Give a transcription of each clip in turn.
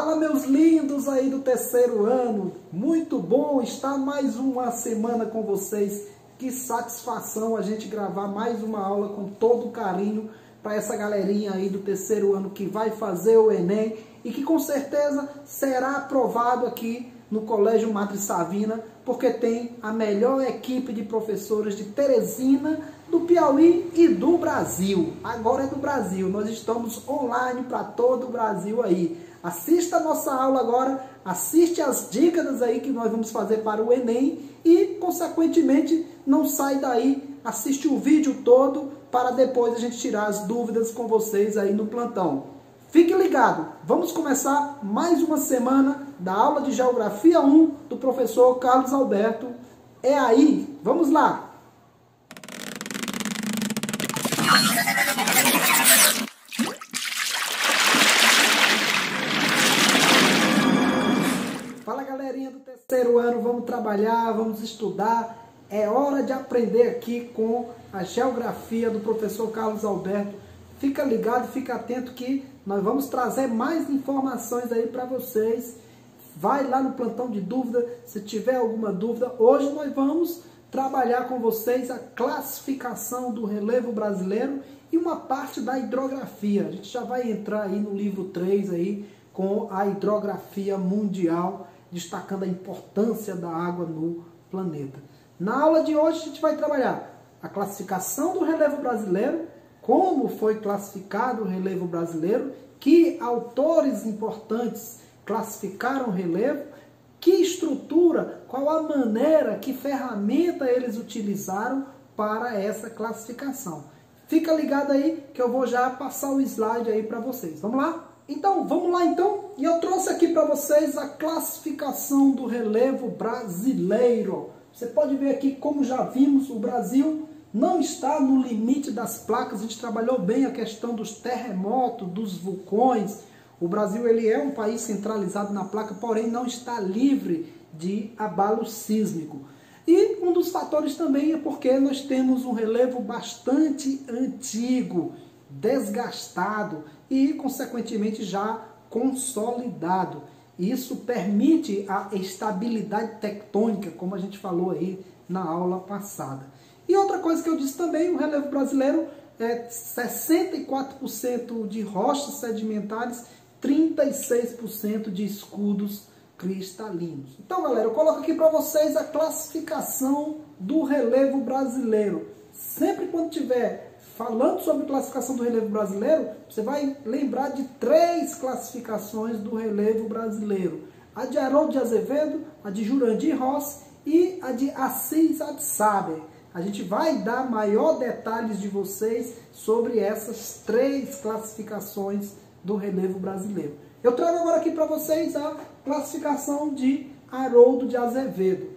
Fala, meus lindos aí do terceiro ano, muito bom estar mais uma semana com vocês. Que satisfação a gente gravar mais uma aula com todo carinho para essa galerinha aí do terceiro ano que vai fazer o Enem e que com certeza será aprovado aqui no Colégio Madre Savina, porque tem a melhor equipe de professores de Teresina, do Piauí e do Brasil. Agora é do Brasil, nós estamos online para todo o Brasil aí. Assista a nossa aula agora, assiste as dicas aí que nós vamos fazer para o Enem e, consequentemente, não sai daí, assiste o vídeo todo para depois a gente tirar as dúvidas com vocês aí no plantão. Fique ligado, vamos começar mais uma semana da aula de Geografia 1 do professor Carlos Alberto. É aí, vamos lá! Fala, galerinha do terceiro ano, vamos trabalhar, vamos estudar. É hora de aprender aqui com a geografia do professor Carlos Alberto. Fica ligado, fica atento que nós vamos trazer mais informações aí para vocês. Vai lá no plantão de dúvida, se tiver alguma dúvida. Hoje nós vamos trabalhar com vocês a classificação do relevo brasileiro e uma parte da hidrografia. A gente já vai entrar aí no livro 3 aí com a hidrografia mundial, destacando a importância da água no planeta. Na aula de hoje a gente vai trabalhar a classificação do relevo brasileiro, como foi classificado o relevo brasileiro, que autores importantes classificaram o relevo, que estrutura, qual a maneira, que ferramenta eles utilizaram para essa classificação. Fica ligado aí que eu vou já passar o slide aí para vocês. Vamos lá? Então, vamos lá então. E eu trouxe aqui para vocês a classificação do relevo brasileiro. Você pode ver aqui, como já vimos, o Brasil não está no limite das placas. A gente trabalhou bem a questão dos terremotos, dos vulcões. O Brasil ele é um país centralizado na placa, porém não está livre de abalo sísmico. E um dos fatores também é porque nós temos um relevo bastante antigo, desgastado e, consequentemente, já consolidado. Isso permite a estabilidade tectônica, como a gente falou aí na aula passada. E outra coisa que eu disse também, o relevo brasileiro é 64% de rochas sedimentares, 36% de escudos cristalinos. Então, galera, eu coloco aqui para vocês a classificação do relevo brasileiro. Sempre quando tiver falando sobre classificação do relevo brasileiro, você vai lembrar de 3 classificações do relevo brasileiro. A de Haroldo de Azevedo, a de Jurandir Rossi e a de Assis Absaber. A gente vai dar maior detalhes de vocês sobre essas 3 classificações do relevo brasileiro. Eu trago agora aqui para vocês a classificação de Haroldo de Azevedo.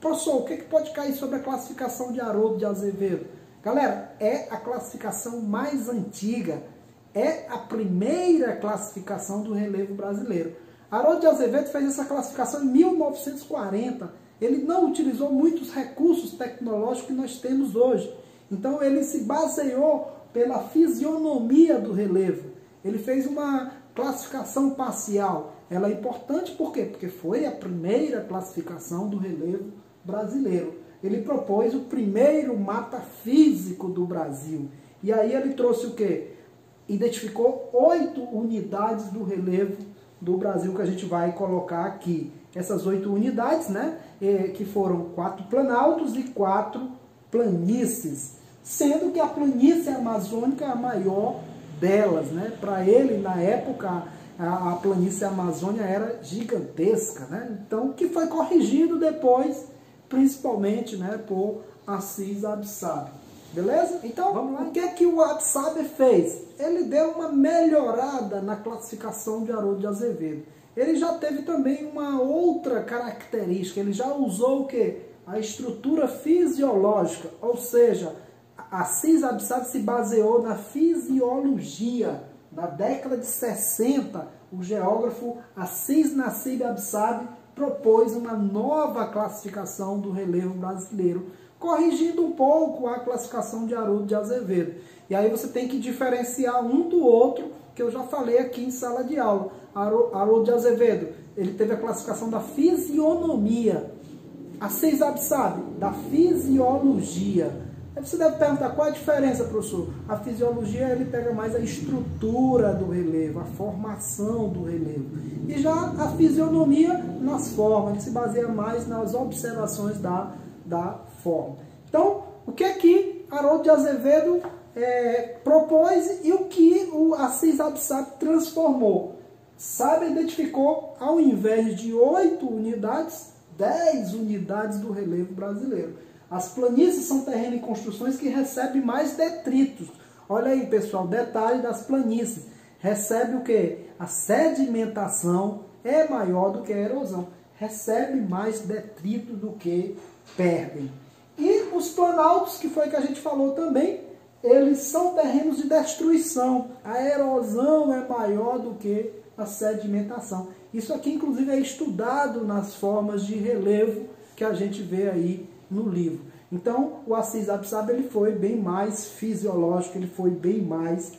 Professor, o que pode cair sobre a classificação de Haroldo de Azevedo? Galera, é a classificação mais antiga, é a primeira classificação do relevo brasileiro. Haroldo de Azevedo fez essa classificação em 1940. Ele não utilizou muitos recursos tecnológicos que nós temos hoje. Então ele se baseou pela fisionomia do relevo. Ele fez uma classificação parcial. Ela é importante por quê? Porque foi a primeira classificação do relevo brasileiro. Ele propôs o primeiro mapa físico do Brasil. E aí ele trouxe o quê? Identificou 8 unidades do relevo do Brasil que a gente vai colocar aqui. Essas 8 unidades, né? Que foram 4 planaltos e 4 planícies. Sendo que a planície amazônica é a maior delas, né? Para ele, na época, a planície amazônica era gigantesca, né? Então, que foi corrigido depois, principalmente, né, por Assis Absaber. Beleza? Então, vamos lá. O que o Absaber fez? Ele deu uma melhorada na classificação de Haroldo de Azevedo. Ele já teve também uma outra característica. Ele já usou o quê? A estrutura fisiológica, ou seja, Assis Absaber se baseou na fisiologia. Na década de 60, o geógrafo Assis Nassib Absaber propôs uma nova classificação do relevo brasileiro, corrigindo um pouco a classificação de Haroldo de Azevedo. E aí você tem que diferenciar um do outro, que eu já falei aqui em sala de aula. Haroldo de Azevedo, ele teve a classificação da fisionomia. Assis Absabe, da fisiologia. Aí você deve perguntar, qual a diferença, professor? A fisiologia, ele pega mais a estrutura do relevo, a formação do relevo. E já a fisionomia, nas formas, ele se baseia mais nas observações da forma. Então, o que é que Haroldo de Azevedo propôs e o que o Assis Absabe transformou? Sabe, identificou, ao invés de 8 unidades, 10 unidades do relevo brasileiro. As planícies são terreno e construções que recebem mais detritos. Olha aí, pessoal, detalhe das planícies. Recebe o quê? A sedimentação é maior do que a erosão. Recebe mais detrito do que perdem. E os planaltos, que foi que a gente falou também, eles são terrenos de destruição. A erosão é maior do que a sedimentação. Isso aqui, inclusive, é estudado nas formas de relevo que a gente vê aí no livro. Então, o Assis Absabe, ele foi bem mais fisiológico, ele foi bem mais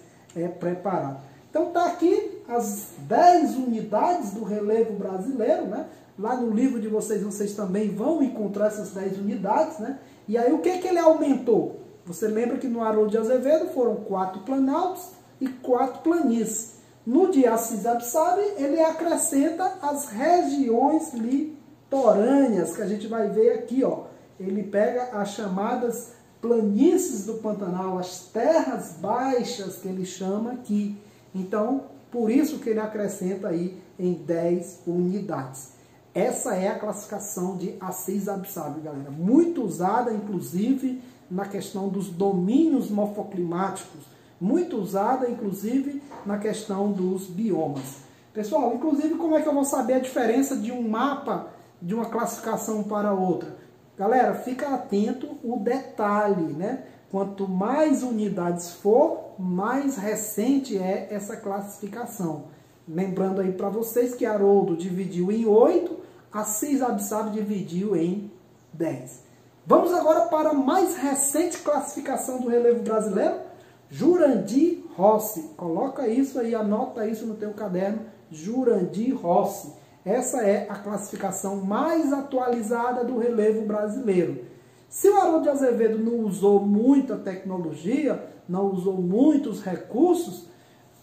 preparado. Então, está aqui as 10 unidades do relevo brasileiro, né? Lá no livro de vocês também vão encontrar essas 10 unidades, né? E aí, o que ele aumentou? Você lembra que no Haroldo de Azevedo foram 4 planaltos e 4 planícies. No de Assis Absabe, ele acrescenta as regiões litorâneas, que a gente vai ver aqui, ó. Ele pega as chamadas planícies do Pantanal, as terras baixas que ele chama aqui. Então, por isso que ele acrescenta aí em 10 unidades. Essa é a classificação de Assis Absabe, galera. Muito usada, inclusive, na questão dos domínios morfoclimáticos. Muito usada, inclusive, na questão dos biomas. Pessoal, inclusive, como é que eu vou saber a diferença de um mapa, de uma classificação para outra? Galera, fica atento o detalhe, né? Quanto mais unidades for, mais recente é essa classificação. Lembrando aí para vocês que Haroldo dividiu em 8, Assis Absabe dividiu em 10. Vamos agora para a mais recente classificação do relevo brasileiro, Jurandir Rossi. Coloca isso aí, anota isso no teu caderno, Jurandir Rossi. Essa é a classificação mais atualizada do relevo brasileiro. Se o Haroldo de Azevedo não usou muita tecnologia, não usou muitos recursos,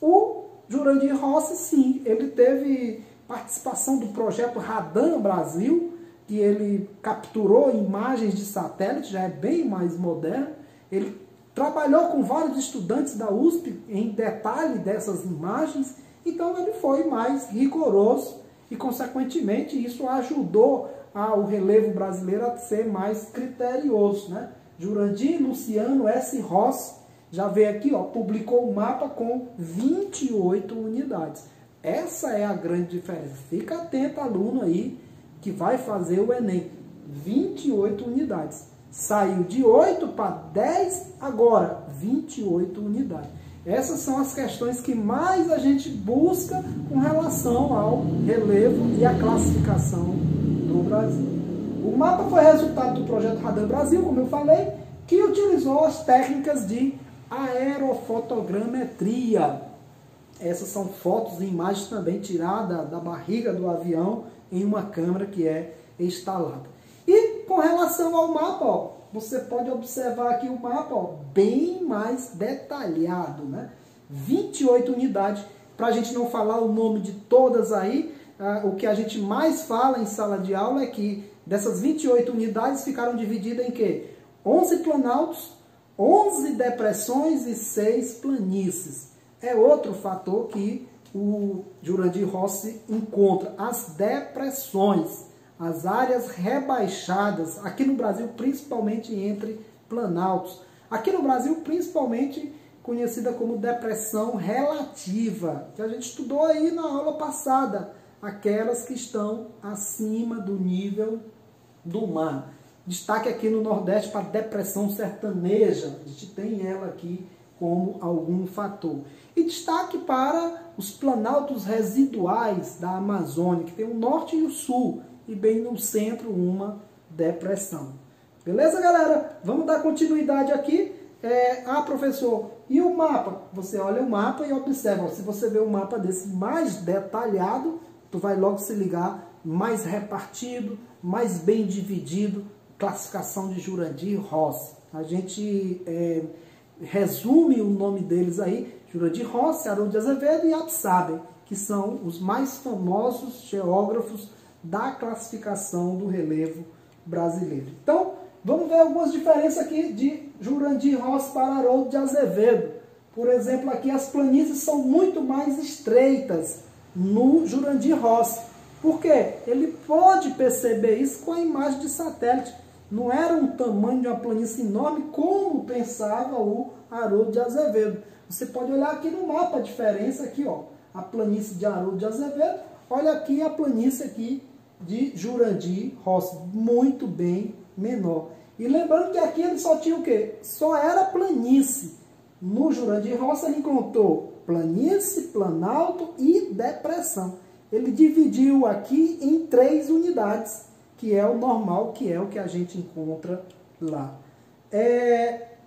o Jurandir Rossi, sim, ele teve participação do projeto Radan Brasil, que ele capturou imagens de satélite, já é bem mais moderno. Ele trabalhou com vários estudantes da USP em detalhe dessas imagens, então ele foi mais rigoroso e, consequentemente, isso ajudou o relevo brasileiro a ser mais criterioso, né? Jurandir Luciano S. Rossi já veio aqui, ó, publicou o mapa com 28 unidades. Essa é a grande diferença. Fica atento, aluno aí, que vai fazer o Enem. 28 unidades. Saiu de 8 para 10, agora 28 unidades. Essas são as questões que mais a gente busca com relação ao relevo e a classificação do Brasil. O mapa foi resultado do projeto Radan Brasil, como eu falei, que utilizou as técnicas de aerofotogrametria. Essas são fotos e imagens também tiradas da barriga do avião em uma câmera que é instalada. E com relação ao mapa, ó, você pode observar aqui o mapa, ó, bem mais detalhado, né? 28 unidades. Para a gente não falar o nome de todas aí, o que a gente mais fala em sala de aula é que dessas 28 unidades ficaram divididas em quê? 11 planaltos, 11 depressões e 6 planícies. É outro fator que o Jurandir Rossi encontra, as depressões. As áreas rebaixadas, aqui no Brasil, principalmente entre planaltos. Aqui no Brasil, principalmente conhecida como depressão relativa, que a gente estudou aí na aula passada, aquelas que estão acima do nível do mar. Destaque aqui no Nordeste para a depressão sertaneja, a gente tem ela aqui como algum fator. E destaque para os planaltos residuais da Amazônia, que tem o norte e o sul, e bem no centro uma depressão. Beleza, galera? Vamos dar continuidade aqui. Professor, e o mapa? Você olha o mapa e observa. Se você vê um mapa desse mais detalhado, tu vai logo se ligar, mais repartido, mais bem dividido, classificação de Jurandir Rossi. A gente resume o nome deles aí, Jurandir Rossi, Haroldo de Azevedo e Absaber, que são os mais famosos geógrafos da classificação do relevo brasileiro. Então, vamos ver algumas diferenças aqui de Jurandir Rossi para Haroldo de Azevedo. Por exemplo, aqui as planícies são muito mais estreitas no Jurandir Rossi. Por quê? Ele pode perceber isso com a imagem de satélite. Não era um tamanho de uma planície enorme como pensava o Haroldo de Azevedo. Você pode olhar aqui no mapa a diferença aqui, ó. A planície de Haroldo de Azevedo. Olha aqui a planície aqui de Jurandir Rossi, muito bem menor. E lembrando que aqui ele só tinha o quê? Só era planície. No Jurandir Rossi ele encontrou planície, planalto e depressão. Ele dividiu aqui em 3 unidades, que é o normal, que é o que a gente encontra lá.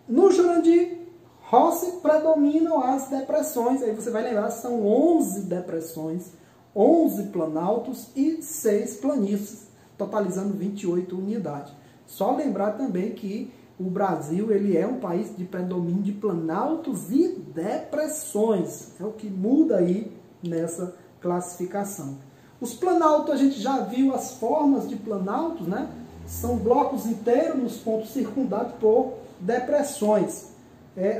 No Jurandir Rossi predominam as depressões, aí você vai lembrar, são 11 depressões, 11 planaltos e 6 planícies, totalizando 28 unidades. Só lembrar também que o Brasil ele é um país de predomínio de planaltos e depressões. É o que muda aí nessa classificação. Os planaltos, a gente já viu as formas de planaltos, né? São blocos inteiros nos pontos circundados por depressões.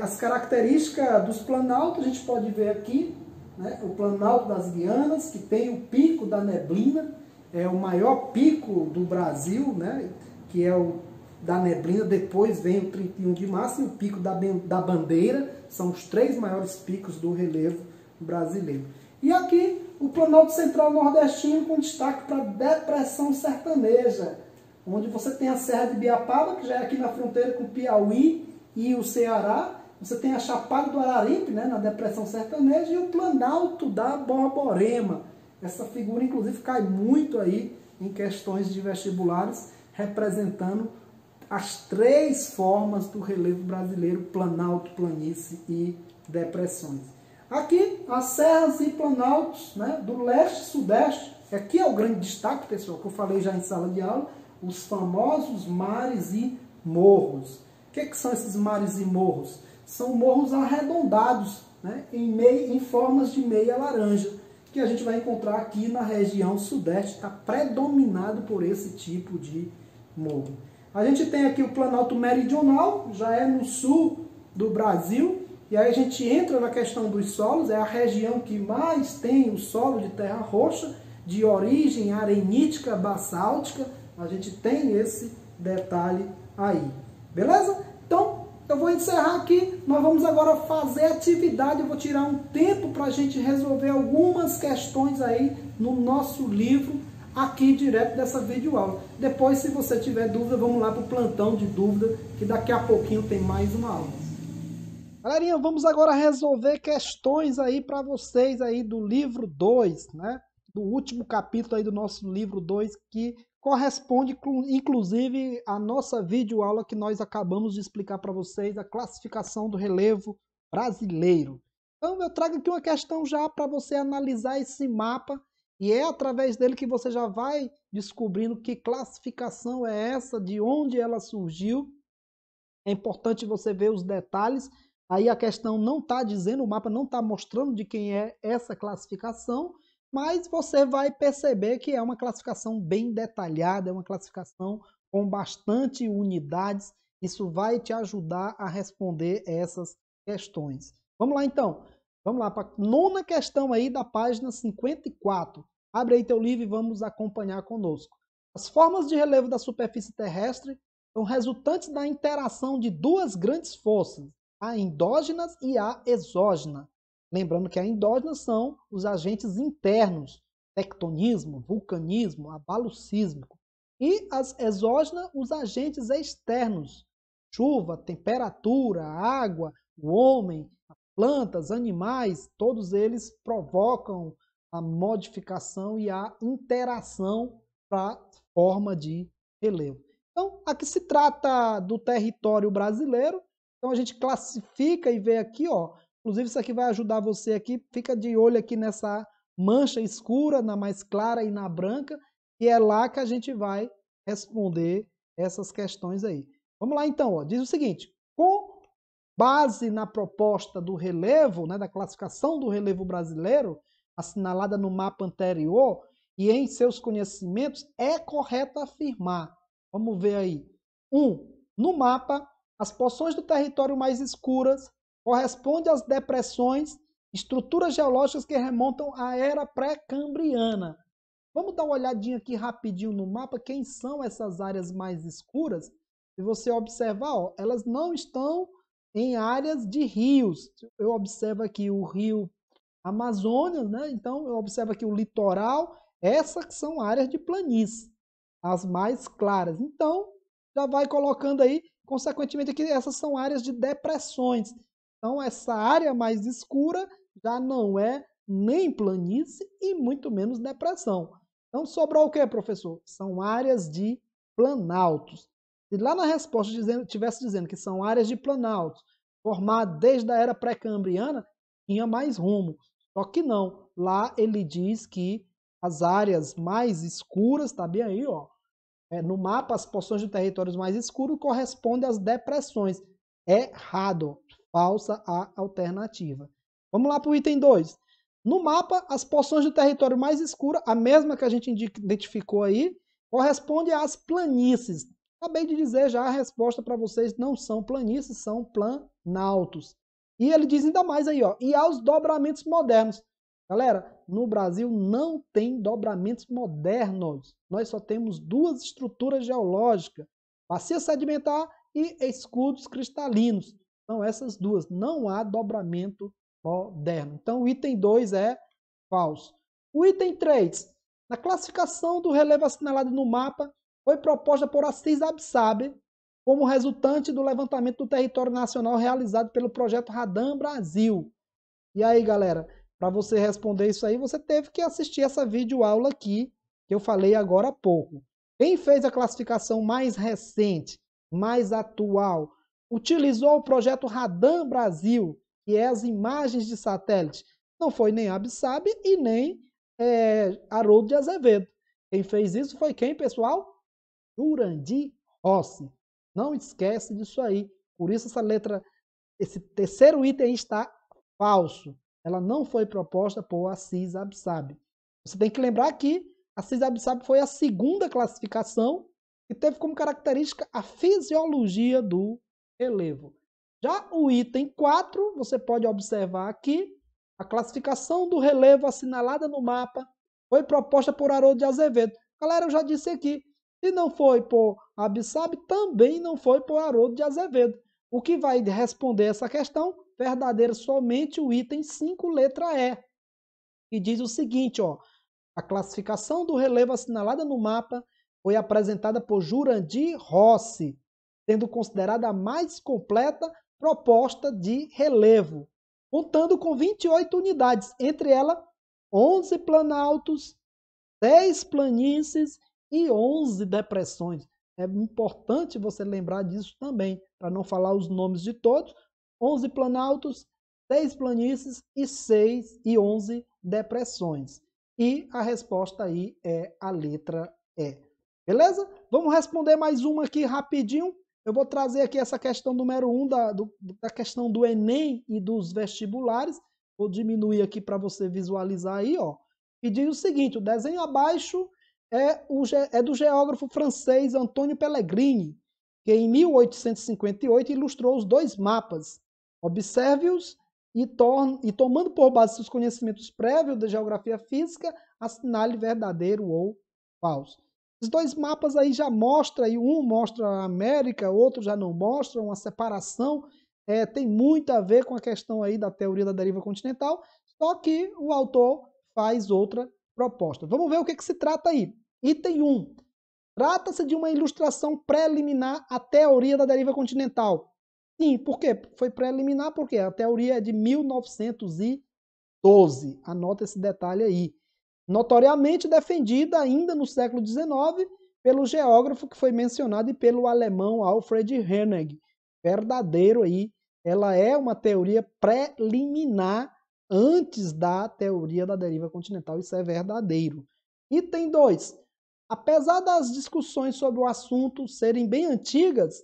As características dos planaltos a gente pode ver aqui, né? O Planalto das Guianas, que tem o Pico da Neblina, é o maior pico do Brasil, né? Que é o da Neblina, depois vem o 31 de março e o Pico da Bandeira, são os 3 maiores picos do relevo brasileiro. E aqui o Planalto Central Nordestino com destaque para a Depressão Sertaneja, onde você tem a Serra de Ibiapaba, que já é aqui na fronteira com o Piauí e o Ceará. Você tem a Chapada do Araripe, né, na Depressão Sertaneja, e o Planalto da Borborema. Essa figura, inclusive, cai muito aí em questões de vestibulares, representando as 3 formas do relevo brasileiro: planalto, planície e depressões. Aqui, as serras e planaltos, né, do leste e sudeste. Aqui é o grande destaque, pessoal, que eu falei já em sala de aula, os famosos mares e morros. O que são esses mares e morros? São morros arredondados, né, em formas de meia laranja, que a gente vai encontrar aqui na região sudeste, está predominado por esse tipo de morro. A gente tem aqui o Planalto Meridional, já é no sul do Brasil, e aí a gente entra na questão dos solos, é a região que mais tem o solo de terra roxa, de origem arenítica basáltica, a gente tem esse detalhe aí. Beleza? Então, eu vou encerrar aqui, nós vamos agora fazer atividade, eu vou tirar um tempo para a gente resolver algumas questões aí no nosso livro, aqui direto dessa videoaula. Depois, se você tiver dúvida, vamos lá para o plantão de dúvida, que daqui a pouquinho tem mais uma aula. Galerinha, vamos agora resolver questões aí para vocês aí do livro 2, né? Do último capítulo aí do nosso livro 2, que corresponde, inclusive, à nossa videoaula que nós acabamos de explicar para vocês, a classificação do relevo brasileiro. Então, eu trago aqui uma questão já para você analisar esse mapa, e é através dele que você já vai descobrindo que classificação é essa, de onde ela surgiu. É importante você ver os detalhes. Aí a questão não está dizendo, o mapa não está mostrando de quem é essa classificação, mas você vai perceber que é uma classificação bem detalhada, é uma classificação com bastante unidades. Isso vai te ajudar a responder essas questões. Vamos lá então. Vamos lá para a 9ª questão aí da página 54. Abre aí teu livro e vamos acompanhar conosco. As formas de relevo da superfície terrestre são resultantes da interação de 2 grandes forças, a endógena e a exógena. Lembrando que a endógena são os agentes internos, tectonismo, vulcanismo, abalo sísmico. E as exógenas, os agentes externos, chuva, temperatura, água, o homem, as plantas, animais, todos eles provocam a modificação e a interação para a forma de relevo. Então, aqui se trata do território brasileiro. Então, a gente classifica e vê aqui, ó. Inclusive, isso aqui vai ajudar você aqui. Fica de olho aqui nessa mancha escura, na mais clara e na branca. E é lá que a gente vai responder essas questões aí. Vamos lá, então. Ó. Diz o seguinte. Com base na proposta do relevo, né, da classificação do relevo brasileiro, assinalada no mapa anterior, e em seus conhecimentos, é correto afirmar. Vamos ver aí. 1. No mapa, as porções do território mais escuras correspondem às depressões, estruturas geológicas que remontam à era pré-cambriana. Vamos dar uma olhadinha aqui rapidinho no mapa, quem são essas áreas mais escuras? Se você observar, ó, elas não estão em áreas de rios. Eu observo aqui o rio Amazonas, né? Então eu observo aqui o litoral. Essas são áreas de planície, as mais claras. Então já vai colocando aí, consequentemente aqui, essas são áreas de depressões. Então essa área mais escura já não é nem planície e muito menos depressão. Então sobrou o que, professor? São áreas de planaltos. Se lá na resposta tivesse dizendo que são áreas de planaltos, formadas desde a era pré-cambriana, tinha mais rumo. Só que não. Lá ele diz que as áreas mais escuras, tá bem aí, ó. No mapa, as porções de territórios mais escuros correspondem às depressões. Errado. Falsa a alternativa. Vamos lá para o item 2. No mapa, as porções de território mais escura, a mesma que a gente identificou aí, corresponde às planícies. Acabei de dizer já a resposta para vocês, não são planícies, são planaltos. E ele diz ainda mais aí, ó, e aos dobramentos modernos. Galera, no Brasil não tem dobramentos modernos. Nós só temos duas estruturas geológicas, bacia sedimentar e escudos cristalinos. São essas duas, não há dobramento moderno. Então o item 2 é falso. O item 3, na classificação do relevo assinalado no mapa, foi proposta por Assis Absabe como resultante do levantamento do território nacional realizado pelo projeto Radam Brasil. E aí, galera, para você responder isso aí, você teve que assistir essa videoaula aqui, que eu falei agora há pouco. Quem fez a classificação mais recente, mais atual, utilizou o projeto Radam Brasil, que é as imagens de satélite. Não foi nem Absabe e nem Haroldo de Azevedo. Quem fez isso foi quem, pessoal? Jurandir Rossi. Não esquece disso aí. Por isso essa letra, esse terceiro item está falso. Ela não foi proposta por Assis Absabe. Você tem que lembrar que Assis Absabe foi a segunda classificação que teve como característica a fisiologia do relevo. Já o item 4, você pode observar aqui, a classificação do relevo assinalada no mapa foi proposta por Haroldo de Azevedo. Galera, eu já disse aqui, se não foi por Absabe, também não foi por Haroldo de Azevedo. O que vai responder essa questão? Verdadeiro somente o item 5, letra E. E diz o seguinte, ó, a classificação do relevo assinalada no mapa foi apresentada por Jurandir Rossi, sendo considerada a mais completa proposta de relevo, contando com 28 unidades, entre elas 11 planaltos, 10 planícies e 11 depressões. É importante você lembrar disso também, para não falar os nomes de todos. 11 planaltos, 10 planícies e 6 e 11 depressões. E a resposta aí é a letra E. Beleza? Vamos responder mais uma aqui rapidinho. Eu vou trazer aqui essa questão número 1 da questão do Enem e dos vestibulares. Vou diminuir aqui para você visualizar aí, ó. E diz o seguinte, o desenho abaixo é do geógrafo francês Antônio Pellegrini, que em 1858 ilustrou os dois mapas. Observe-os e tomando por base seus conhecimentos prévios de geografia física, assinale verdadeiro ou falso. Os dois mapas aí já mostram, um mostra a América, outro já não mostra, uma separação, tem muito a ver com a questão aí da teoria da deriva continental, só que o autor faz outra proposta. Vamos ver o que se trata aí. Item 1. Trata-se de uma ilustração preliminar à teoria da deriva continental. Sim, por quê? Foi preliminar porque a teoria é de 1912. Anota esse detalhe aí. Notoriamente defendida ainda no século XIX pelo geógrafo que foi mencionado e pelo alemão Alfred Hennig. Verdadeiro aí, ela é uma teoria preliminar antes da teoria da deriva continental, isso é verdadeiro. Item 2. Apesar das discussões sobre o assunto serem bem antigas,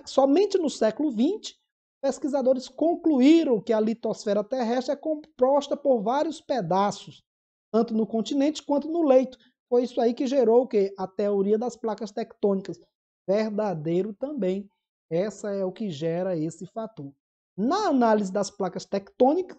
somente no século XX, pesquisadores concluíram que a litosfera terrestre é composta por vários pedaços, tanto no continente quanto no leito. Foi isso aí que gerou o quê? A teoria das placas tectônicas. Verdadeiro também. Essa é o que gera esse fator. Na análise das placas tectônicas,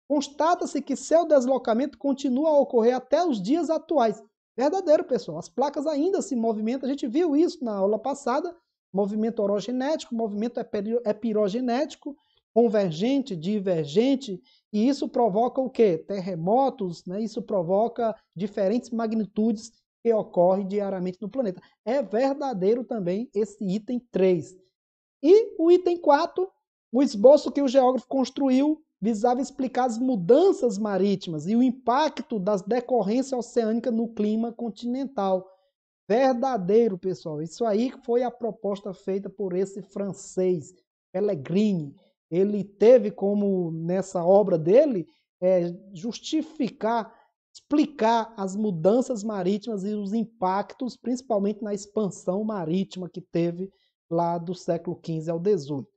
constata-se que seu deslocamento continua a ocorrer até os dias atuais. Verdadeiro, pessoal. As placas ainda se movimentam. A gente viu isso na aula passada. Movimento orogenético, movimento epirogenético, convergente, divergente. E isso provoca o quê? Terremotos, né? Isso provoca diferentes magnitudes que ocorrem diariamente no planeta. É verdadeiro também esse item 3. E o item 4, o esboço que o geógrafo construiu visava explicar as mudanças marítimas e o impacto das decorrências oceânicas no clima continental. Verdadeiro, pessoal. Isso aí foi a proposta feita por esse francês, Pellegrini. Ele teve como, nessa obra dele, justificar, explicar as mudanças marítimas e os impactos, principalmente na expansão marítima que teve lá do século XV ao XVIII.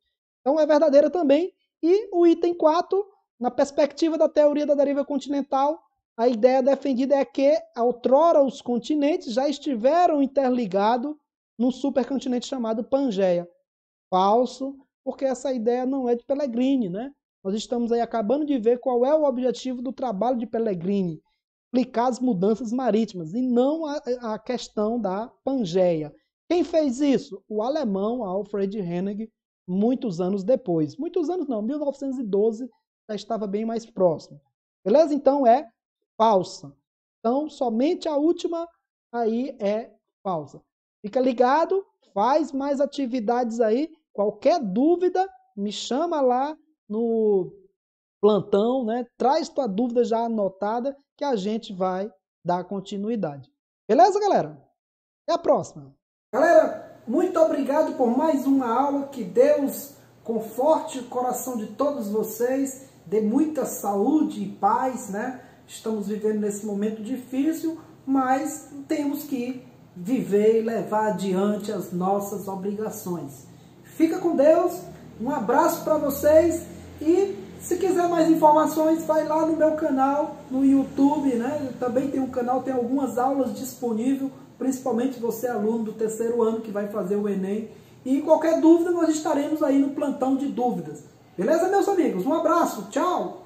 Então é verdadeira também. E o item 4, na perspectiva da teoria da deriva continental, a ideia defendida é que, outrora, os continentes já estiveram interligados num supercontinente chamado Pangeia. Falso, porque essa ideia não é de Pellegrini, né? Nós estamos aí acabando de ver qual é o objetivo do trabalho de Pellegrini, explicar as mudanças marítimas, e não a questão da Pangeia. Quem fez isso? O alemão Alfred Hennig, muitos anos depois. Muitos anos não, 1912 já estava bem mais próximo. Beleza? Então é falsa. Então, somente a última aí é falsa. Fica ligado, faz mais atividades aí. Qualquer dúvida, me chama lá no plantão, né? Traz tua dúvida já anotada que a gente vai dar continuidade. Beleza, galera? Até a próxima. Galera, muito obrigado por mais uma aula. Que Deus conforte o coração de todos vocês, dê muita saúde e paz, né? Estamos vivendo nesse momento difícil, mas temos que viver e levar adiante as nossas obrigações. Fica com Deus, um abraço para vocês e se quiser mais informações, vai lá no meu canal, no YouTube, né? Eu também tem um canal, tem algumas aulas disponíveis, principalmente você aluno do terceiro ano que vai fazer o Enem. E qualquer dúvida, nós estaremos aí no plantão de dúvidas. Beleza, meus amigos? Um abraço, tchau!